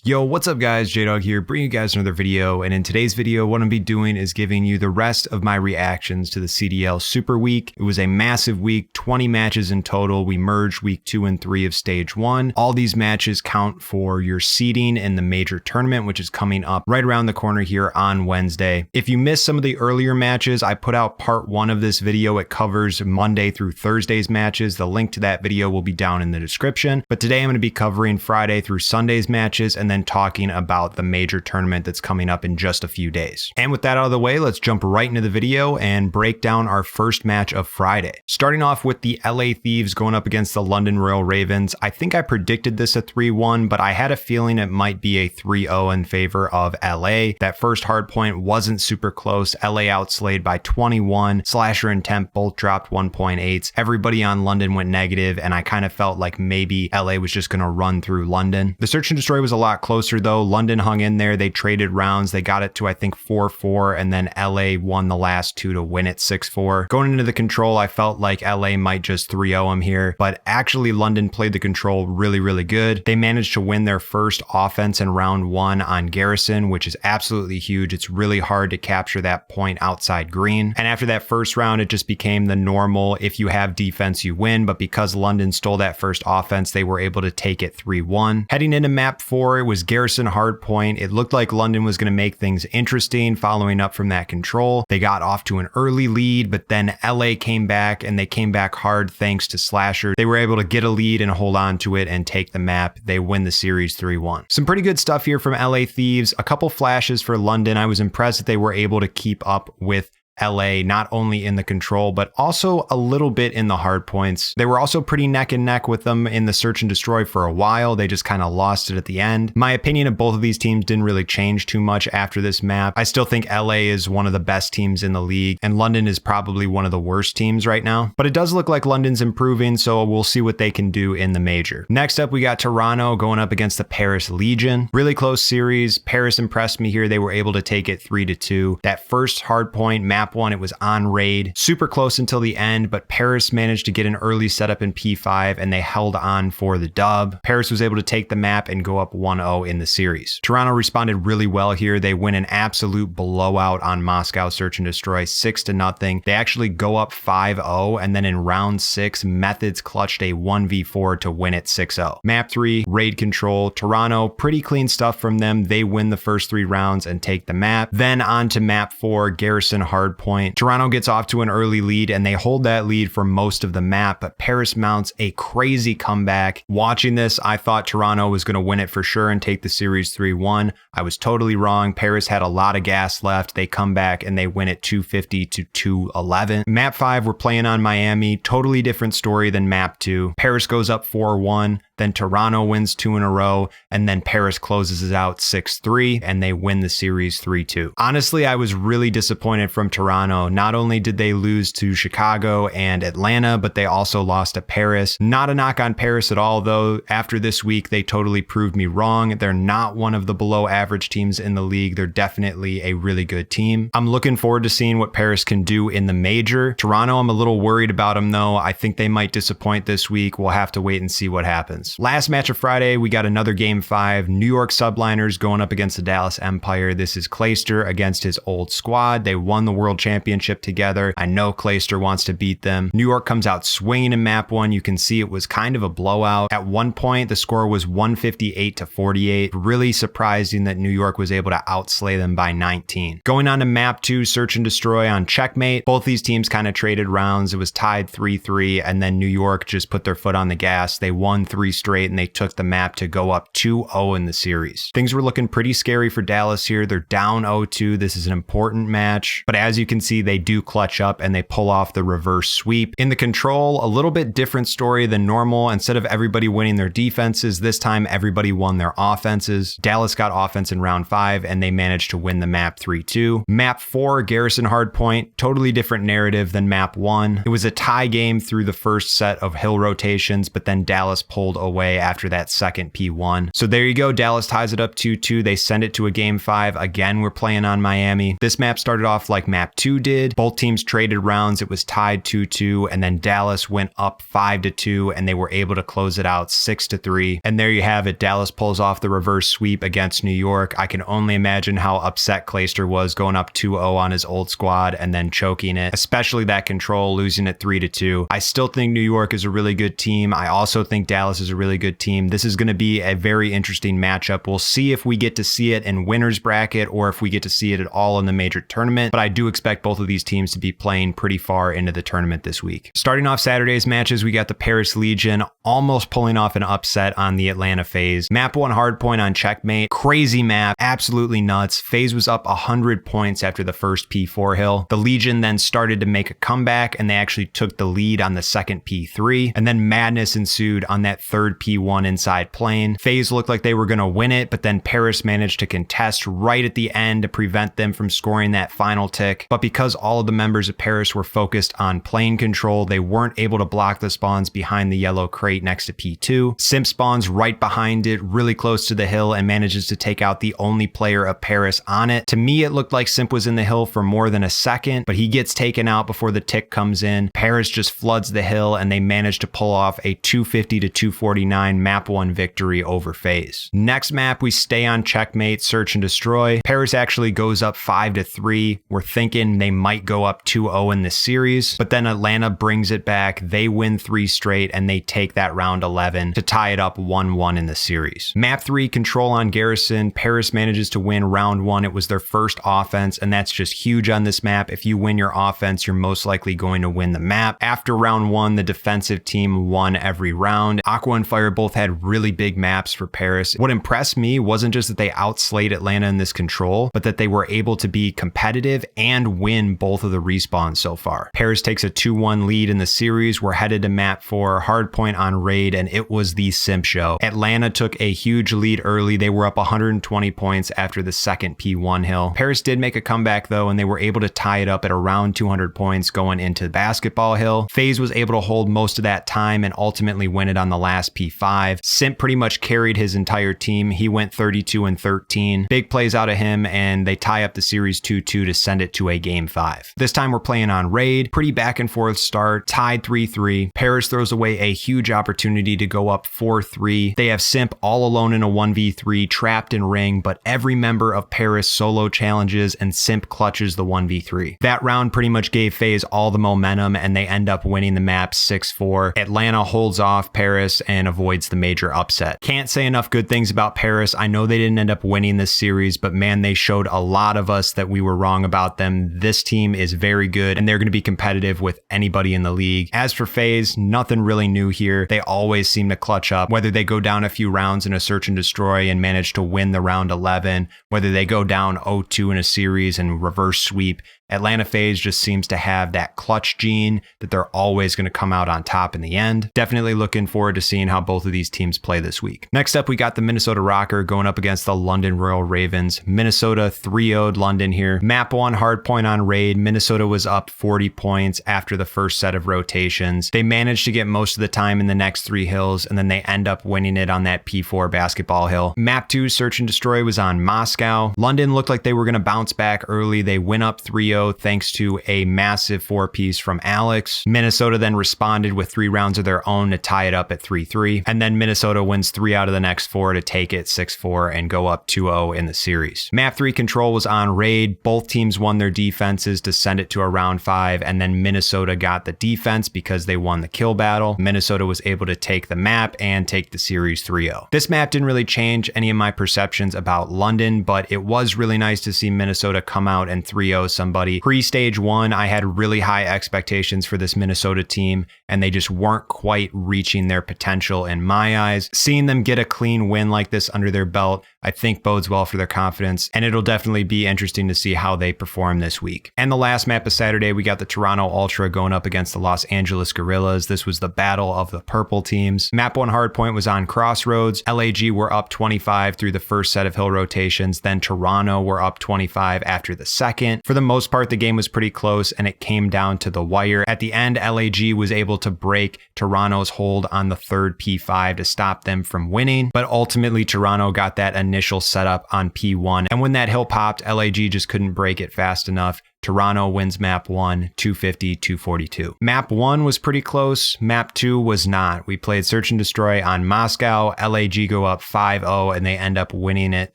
Yo, what's up guys, JDOG here, bringing you guys another video, and in today's video what I'm going to be doing is giving you the rest of my reactions to the CDL Super Week. It was a massive week, 20 matches in total. We merged week 2 and 3 of stage 1. All these matches count for your seeding in the major tournament, which is coming up right around the corner here on Wednesday. If you missed some of the earlier matches, I put out part 1 of this video. It covers Monday through Thursday's matches. The link to that video will be down in the description, but today I'm going to be covering Friday through Sunday's matches and then talking about the major tournament that's coming up in just a few days. And with that out of the way, let's jump right into the video and break down our first match of Friday. Starting off with the LA Thieves going up against the London Royal Ravens. I think I predicted this a 3-1, but I had a feeling it might be a 3-0 in favor of LA. That first hard point wasn't super close. LA outslayed by 21. Slasher and Temp both dropped 1.8s. Everybody on London went negative, and I kind of felt like maybe LA was just going to run through London. The Search and Destroy was a lot closer though. London hung in there. They traded rounds. They got it to I think 4-4, and then LA won the last 2 to win it 6-4. Going into the control, I felt like LA might just 3-0 them here, but actually London played the control really good. They managed to win their first offense in round 1 on Garrison, which is absolutely huge. It's really hard to capture that point outside green. And after that first round, it just became the normal, if you have defense, you win. But because London stole that first offense, they were able to take it 3-1. Heading into map 4, it was Garrison hard point. It looked like London was going to make things interesting following up from that control. They got off to an early lead, but then LA came back, and they came back hard thanks to Slasher. They were able to get a lead and hold on to it and take the map. They win the series 3-1. Some pretty good stuff here from LA Thieves. A couple flashes for London. I was impressed that they were able to keep up with LA, not only in the control, but also a little bit in the hard points. They were also pretty neck and neck with them in the Search and Destroy for a while. They just kind of lost it at the end. My opinion of both of these teams didn't really change too much after this map. I still think LA is one of the best teams in the league, and London is probably one of the worst teams right now. But it does look like London's improving, so we'll see what they can do in the major. Next up, we got Toronto going up against the Paris Legion. Really close series. Paris impressed me here. They were able to take it 3-2. That first hard point, map 1, it was on raid. Super close until the end, but Paris managed to get an early setup in P5 and they held on for the dub. Paris was able to take the map and go up 1-0 in the series. Toronto responded really well here. They win an absolute blowout on Moscow Search and Destroy 6-0. They actually go up 5-0, and then in round 6, Methods clutched a 1v4 to win it 6-0. Map 3, raid control. Toronto, pretty clean stuff from them. They win the first 3 rounds and take the map. Then on to map 4, Garrison hardpoint. Toronto gets off to an early lead and they hold that lead for most of the map, but Paris mounts a crazy comeback. Watching this, I thought Toronto was going to win it for sure and take the series 3-1. I was totally wrong. Paris had a lot of gas left. They come back and they win it 250-211. Map 5, we're playing on Miami. Totally different story than map 2. Paris goes up 4-1. Then Toronto wins 2 in a row, and then Paris closes it out 6-3, and they win the series 3-2. Honestly, I was really disappointed from Toronto. Not only did they lose to Chicago and Atlanta, but they also lost to Paris. Not a knock on Paris at all, though. After this week, they totally proved me wrong. They're not one of the below average teams in the league. They're definitely a really good team. I'm looking forward to seeing what Paris can do in the major. Toronto, I'm a little worried about them, though. I think they might disappoint this week. We'll have to wait and see what happens. Last match of Friday, we got another game 5. New York Subliners going up against the DAL Empire. This is Clayster against his old squad. They won the world championship together. I know Clayster wants to beat them. New York comes out swinging in map 1. You can see it was kind of a blowout. At one point, the score was 158-48. Really surprising that New York was able to outslay them by 19. Going on to map 2, Search and Destroy on Checkmate. Both these teams kind of traded rounds. It was tied 3-3, and then New York just put their foot on the gas. They won 3 straight, and they took the map to go up 2-0 in the series. Things were looking pretty scary for Dallas here. They're down 0-2. This is an important match, but as you can see, they do clutch up and they pull off the reverse sweep. In the control, a little bit different story than normal. Instead of everybody winning their defenses, this time everybody won their offenses. Dallas got offense in round 5 and they managed to win the map 3-2. Map 4, Garrison hardpoint, totally different narrative than map 1. It was a tie game through the first set of hill rotations, but then Dallas pulled away after that second P1. So there you go. Dallas ties it up 2-2. They send it to a game 5. Again, we're playing on Miami. This map started off like map 2 did. Both teams traded rounds. It was tied 2-2, and then Dallas went up 5-2, and they were able to close it out 6-3. And there you have it. Dallas pulls off the reverse sweep against New York. I can only imagine how upset Clayster was going up 2-0 on his old squad and then choking it, especially that control, losing it 3-2. I still think New York is a really good team. I also think Dallas is a really good team. This is going to be a very interesting matchup. We'll see if we get to see it in winner's bracket or if we get to see it at all in the major tournament, but I do expect both of these teams to be playing pretty far into the tournament this week. Starting off Saturday's matches, we got the Paris Legion almost pulling off an upset on the Atlanta Faze. Map 1 hardpoint on checkmate. Crazy map, absolutely nuts. Faze was up 100 points after the first P4 hill. The Legion then started to make a comeback and they actually took the lead on the second P3, and then madness ensued on that third P1 inside plane. Faze looked like they were going to win it, but then Paris managed to contest right at the end to prevent them from scoring that final tick. But because all of the members of Paris were focused on plane control, they weren't able to block the spawns behind the yellow crate next to P2. Simp spawns right behind it, really close to the hill, and manages to take out the only player of Paris on it. To me, it looked like Simp was in the hill for more than a second, but he gets taken out before the tick comes in. Paris just floods the hill, and they manage to pull off a 250-249 map 1 victory over Faze. Next map, we stay on checkmate, search and destroy. Paris actually goes up 5-3. We're thinking they might go up 2-0 in this series, but then Atlanta brings it back. They win 3 straight, and they take that round 11 to tie it up 1-1 in the series. Map 3, control on Garrison. Paris manages to win round 1. It was their first offense, and that's just huge on this map. If you win your offense, you're most likely going to win the map. After round 1, the defensive team won every round. Aqua and Fire both had really big maps for Paris. What impressed me wasn't just that they outslayed Atlanta in this control, but that they were able to be competitive and win both of the respawns so far. Paris takes a 2-1 lead in the series. We're headed to map 4, hardpoint on raid, and it was the Simp show. Atlanta took a huge lead early. They were up 120 points after the second P1 hill. Paris did make a comeback though, and they were able to tie it up at around 200 points going into basketball hill. Faze was able to hold most of that time and ultimately win it on the last P5. Simp pretty much carried his entire team. He went 32-13. Big plays out of him, and they tie up the series 2-2 to send it to a game 5. This time we're playing on raid. Pretty back and forth start, tied 3-3. Paris throws away a huge opportunity to go up 4-3. They have Simp all alone in a 1v3, trapped in ring, but every member of Paris solo challenges and Simp clutches the 1v3. That round pretty much gave Faze all the momentum, and they end up winning the map 6-4. Atlanta holds off Paris and avoids the major upset. Can't say enough good things about Paris. I know they didn't end up winning this series, but man, they showed a lot of us that we were wrong about them. This team is very good, and they're going to be competitive with anybody in the league. As for Faze, nothing really new here. They always seem to clutch up, whether they go down a few rounds in a search and destroy and manage to win the round 11, whether they go down 0-2 in a series and reverse sweep. Atlanta Faze just seems to have that clutch gene that they're always going to come out on top in the end. Definitely looking forward to seeing how both of these teams play this week. Next up, we got the Minnesota Rokkr going up against the London Royal Ravens. Minnesota 3-0'd London here. Map 1, hardpoint on raid. Minnesota was up 40 points after the first set of rotations. They managed to get most of the time in the next 3 hills, and then they end up winning it on that P4 basketball hill. Map 2, search and destroy, was on Moscow. London looked like they were going to bounce back early. They went up 3-0 thanks to a massive 4-piece from Alex. Minnesota then responded with 3 rounds of their own to tie it up at 3-3. And then Minnesota wins 3 out of the next 4 to take it 6-4 and go up 2-0 in the series. Map 3 control was on raid. Both teams won their defenses to send it to a round 5. And then Minnesota got the defense because they won the kill battle. Minnesota was able to take the map and take the series 3-0. This map didn't really change any of my perceptions about London, but it was really nice to see Minnesota come out and 3-0 somebody. Pre-stage 1, I had really high expectations for this Minnesota team, and they just weren't quite reaching their potential in my eyes. Seeing them get a clean win like this under their belt, I think bodes well for their confidence, and it'll definitely be interesting to see how they perform this week. And the last map of Saturday, we got the Toronto Ultra going up against the Los Angeles Guerrillas. This was the battle of the purple teams. Map 1 hardpoint was on Crossroads. LAG were up 25 through the first set of hill rotations, then Toronto were up 25 after the second. For the most part, the game was pretty close and it came down to the wire. At the end, LAG was able to break Toronto's hold on the third P5 to stop them from winning, but ultimately Toronto got that initial setup on P1, and when that hill popped, LAG just couldn't break it fast enough. Toronto wins map 1, 250-242. Map 1 was pretty close. Map 2 was not. We played Search and Destroy on Moscow. LAG go up 5-0 and they end up winning it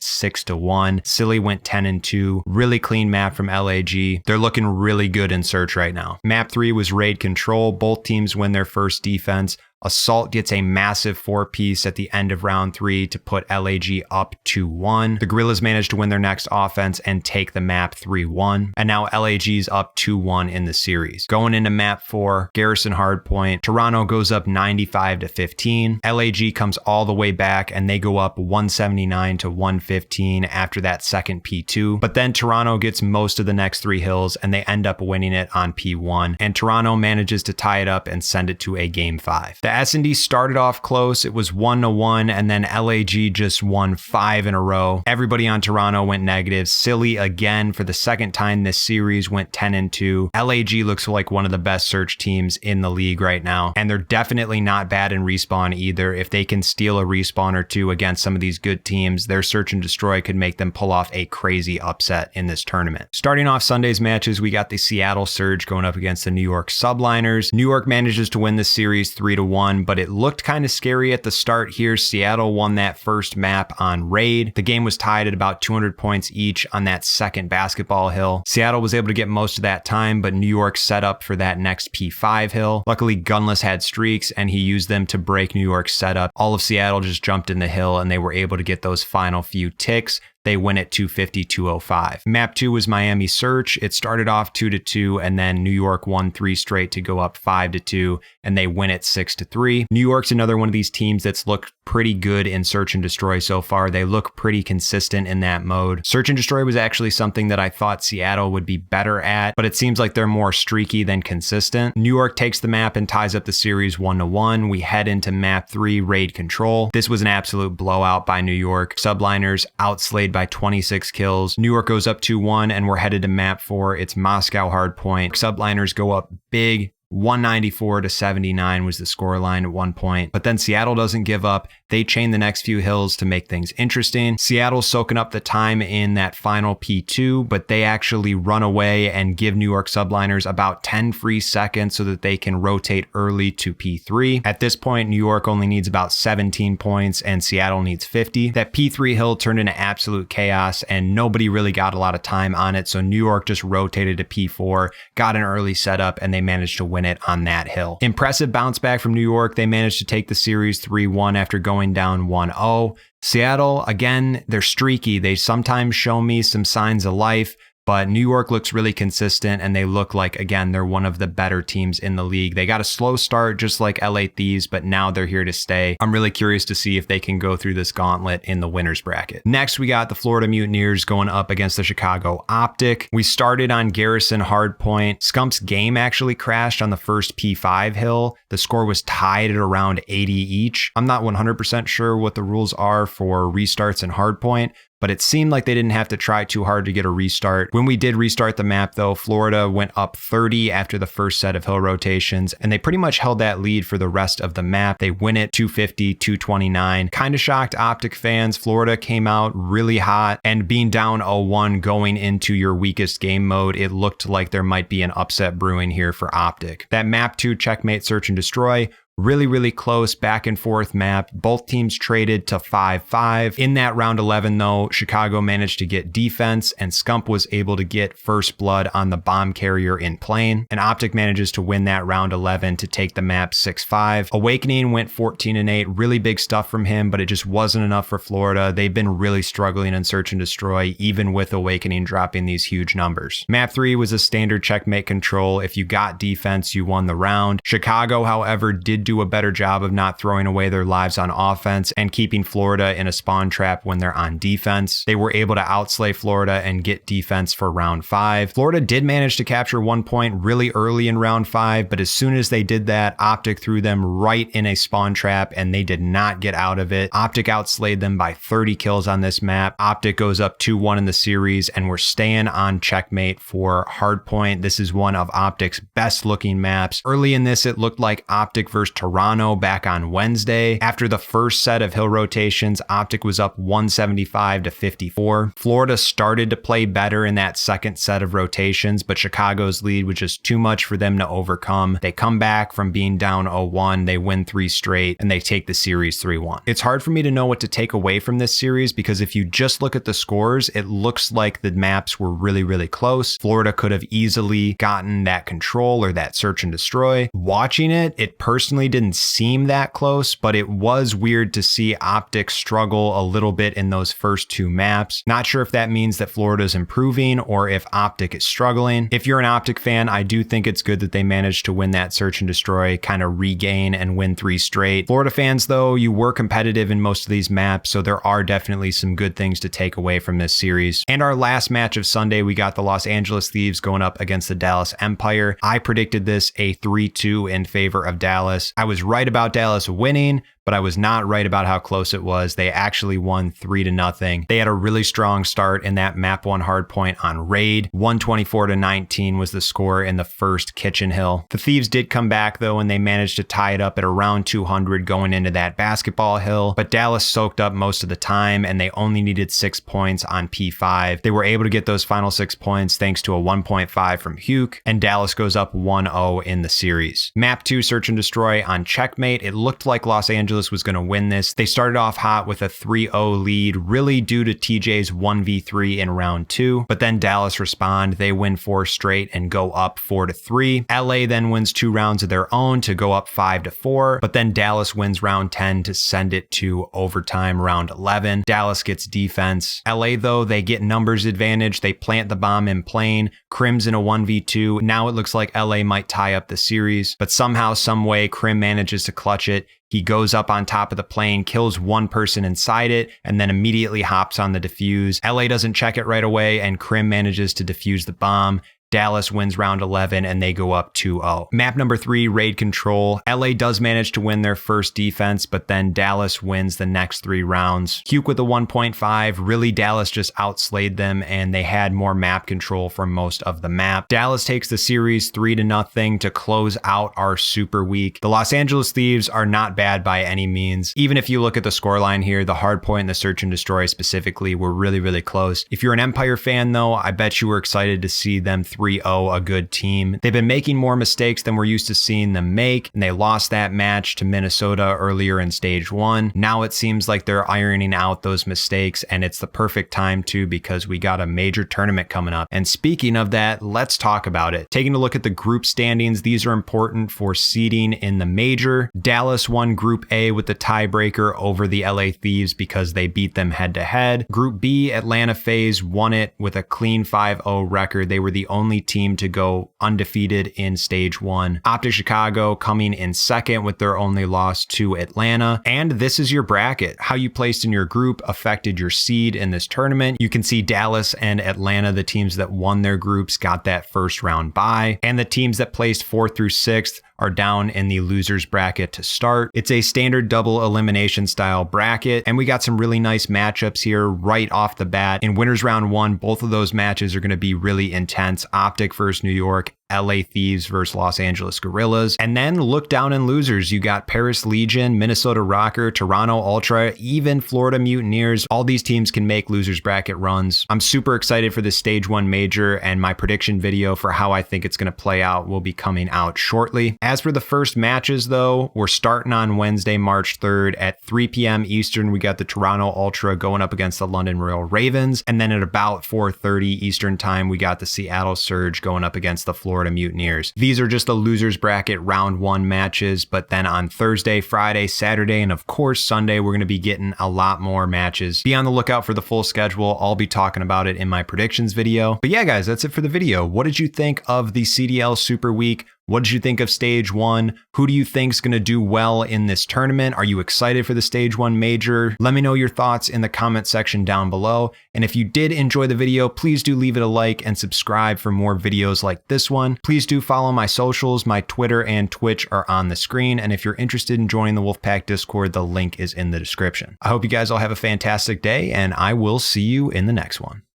6-1. Silly went 10-2. Really clean map from LAG. They're looking really good in Search right now. Map 3 was Raid Control. Both teams win their first defense. Assault gets a massive 4-piece at the end of round 3 to put LAG up 2-1. The Guerrillas managed to win their next offense and take the map 3-1. And now LAG's up 2-1 in the series. Going into map 4, Garrison Hardpoint, Toronto goes up 95-15. LAG comes all the way back and they go up 179-115 after that second P2. But then Toronto gets most of the next 3 hills and they end up winning it on P1. And Toronto manages to tie it up and send it to a game 5. The S&D started off close. It was 1-1, and then LAG just won 5 in a row. Everybody on Toronto went negative. Silly again for the second time this series went 10-2. LAG looks like one of the best search teams in the league right now, and they're definitely not bad in respawn either. If they can steal a respawn or two against some of these good teams, their Search and Destroy could make them pull off a crazy upset in this tournament. Starting off Sunday's matches, we got the Seattle Surge going up against the New York Subliners. New York manages to win the series 3-1. But it looked kind of scary at the start here. Seattle won that first map on Raid. The game was tied at about 200 points each on that second basketball hill. Seattle was able to get most of that time, but New York set up for that next P5 hill. Luckily, Gunless had streaks and he used them to break New York's setup. All of Seattle just jumped in the hill and they were able to get those final few ticks. They win at 250-205. Map 2 was Miami Search. It started off 2-2, and then New York won 3 straight to go up 5-2, and they win at 6-3. New York's another one of these teams that's looked pretty good in Search and Destroy so far. They look pretty consistent in that mode. Search and Destroy was actually something that I thought Seattle would be better at, but it seems like they're more streaky than consistent. New York takes the map and ties up the series 1-1. We head into map 3, Raid Control. This was an absolute blowout by New York. Subliners outslayed by 26 kills. New York goes up 2-1 and we're headed to map 4. It's Moscow Hardpoint. Subliners go up big. 194-79 was the scoreline at one point, but then Seattle doesn't give up. They chain the next few hills to make things interesting. Seattle's soaking up the time in that final P2, but they actually run away and give New York Subliners about 10 free seconds so that they can rotate early to P3. At this point, New York only needs about 17 points and Seattle needs 50. That P3 hill turned into absolute chaos and nobody really got a lot of time on it, so New York just rotated to P4, got an early setup, and they managed to win it on that hill. Impressive bounce back from New York. They managed to take the series 3-1 after going down 1-0. Seattle, again, they're streaky. They sometimes show me some signs of life, but New York looks really consistent and they look like, again, they're one of the better teams in the league. They got a slow start just like LA Thieves, but now they're here to stay. I'm really curious to see if they can go through this gauntlet in the winners bracket. Next, we got the Florida Mutineers going up against the Chicago OpTic. We started on Garrison Hardpoint. Scump's game actually crashed on the first P5 hill. The score was tied at around 80 each. I'm not 100% sure what the rules are for restarts in Hardpoint, but it seemed like they didn't have to try too hard to get a restart. When we did restart the map though, Florida went up 30 after the first set of hill rotations, and they pretty much held that lead for the rest of the map. They win it 250-229. Kind of shocked OpTic fans. Florida came out really hot, and being down 0-1 going into your weakest game mode, it looked like there might be an upset brewing here for OpTic. That map 2 checkmate Search and Destroy, really close back and forth map. Both teams traded to 5-5. In that round 11 though, Chicago managed to get defense and Scump was able to get first blood on the bomb carrier in plane. And OpTic manages to win that round 11 to take the map 6-5. Awakening went 14-8. Really big stuff from him, but it just wasn't enough for Florida. They've been really struggling in Search and Destroy, even with Awakening dropping these huge numbers. Map 3 was a standard checkmate control. If you got defense, you won the round. Chicago, however, did do a better job of not throwing away their lives on offense and keeping Florida in a spawn trap when they're on defense. They were able to outslay Florida and get defense for round 5. Florida did manage to capture 1 point really early in round 5, but as soon as they did that, OpTic threw them right in a spawn trap and they did not get out of it. OpTic outslayed them by 30 kills on this map. OpTic goes up 2-1 in the series, and we're staying on checkmate for Hardpoint. This is one of OpTic's best looking maps. Early in this, it looked like OpTic versus Toronto back on Wednesday. After the first set of hill rotations, OpTic was up 175 to 54. Florida started to play better in that second set of rotations, but Chicago's lead was just too much for them to overcome. They come back from being down 0-1, they win 3 straight, and they take the series 3-1. It's hard for me to know what to take away from this series because if you just look at the scores, it looks like the maps were really close. Florida could have easily gotten that control or that search and destroy. Watching it, it personally didn't seem that close, but it was weird to see OpTic struggle a little bit in those first 2 maps. Not sure if that means that Florida's improving or if OpTic is struggling. If you're an OpTic fan, I do think it's good that they managed to win that search and destroy, kind of regain and win 3 straight. Florida fans, though, you were competitive in most of these maps, so there are definitely some good things to take away from this series. And our last match of Sunday, we got the Los Angeles Thieves going up against the DAL Empire. I predicted this a 3-2 in favor of Dallas. I was right about Dallas winning, but I was not right about how close it was. They actually won 3-0. They had a really strong start in that map 1 hardpoint on raid. 124-19 was the score in the first kitchen hill. The Thieves did come back though, and they managed to tie it up at around 200 going into that basketball hill, but Dallas soaked up most of the time and they only needed 6 points on P5. They were able to get those final 6 points thanks to a 1.5 from Hugh, and Dallas goes up 1-0 in the series. Map 2 search and destroy on checkmate. It looked like Los Angeles was going to win this. They started off hot with a 3-0 lead, really due to TJ's 1v3 in round 2, but then Dallas respond. They win 4 straight and go up 4-3. LA then wins 2 rounds of their own to go up 5-4, but then Dallas wins round 10 to send it to overtime round 11. Dallas gets defense. LA though, they get numbers advantage. They plant the bomb in plane. Crim's in a 1v2. Now it looks like LA might tie up the series, but somehow, some way, Crim manages to clutch it. He goes up on top of the plane, kills 1 person inside it, and then immediately hops on the defuse. LA doesn't check it right away, and Crim manages to defuse the bomb. Dallas wins round 11 and they go up 2-0. Map number 3, raid control. LA does manage to win their first defense, but then Dallas wins the next 3 rounds. Hugh with a 1.5. Really, Dallas just outslayed them and they had more map control for most of the map. Dallas takes the series 3-0 to close out our super week. The Los Angeles Thieves are not bad by any means. Even if you look at the scoreline here, the hardpoint and the search and destroy specifically were really close. If you're an Empire fan though, I bet you were excited to see them 3-0, a good team. They've been making more mistakes than we're used to seeing them make, and they lost that match to Minnesota earlier in stage 1. Now it seems like they're ironing out those mistakes, and it's the perfect time too because we got a major tournament coming up. And speaking of that, let's talk about it. Taking a look at the group standings, these are important for seeding in the major. Dallas won Group A with the tiebreaker over the LA Thieves because they beat them head-to-head. Group B, Atlanta Faze won it with a clean 5-0 record. They were the only team to go undefeated in stage 1. OpTic Chicago coming in second with their only loss to Atlanta. And this is your bracket. How you placed in your group affected your seed in this tournament. You can see Dallas and Atlanta, the teams that won their groups, got that first round bye, and the teams that placed 4th through 6th are down in the losers bracket to start. It's a standard double elimination style bracket, and we got some really nice matchups here right off the bat. In winners round 1, both of those matches are going to be really intense. OpTic versus New York, LA Thieves versus Los Angeles Guerrillas. And then look down in losers. You got Paris Legion, Minnesota Rokkr, Toronto Ultra, even Florida Mutineers. All these teams can make losers bracket runs. I'm super excited for this stage 1 major, and my prediction video for how I think it's going to play out will be coming out shortly. As for the first matches though, we're starting on Wednesday, March 3rd at 3 p.m. Eastern. We got the Toronto Ultra going up against the London Royal Ravens. And then at about 4:30 Eastern time, we got the Seattle Surge going up against the Florida Mutineers. These are just the losers bracket round 1 matches, but then on Thursday, Friday, Saturday, and of course Sunday, we're going to be getting a lot more matches. Be on the lookout for the full schedule. I'll be talking about it in my predictions video. But yeah, guys, that's it for the video. What did you think of the CDL Super Week? What did you think of stage 1? Who do you think is going to do well in this tournament? Are you excited for the stage 1 major? Let me know your thoughts in the comment section down below. And if you did enjoy the video, please do leave it a like and subscribe for more videos like this one. Please do follow my socials. My Twitter and Twitch are on the screen. And if you're interested in joining the Wolfpack Discord, the link is in the description. I hope you guys all have a fantastic day, and I will see you in the next one.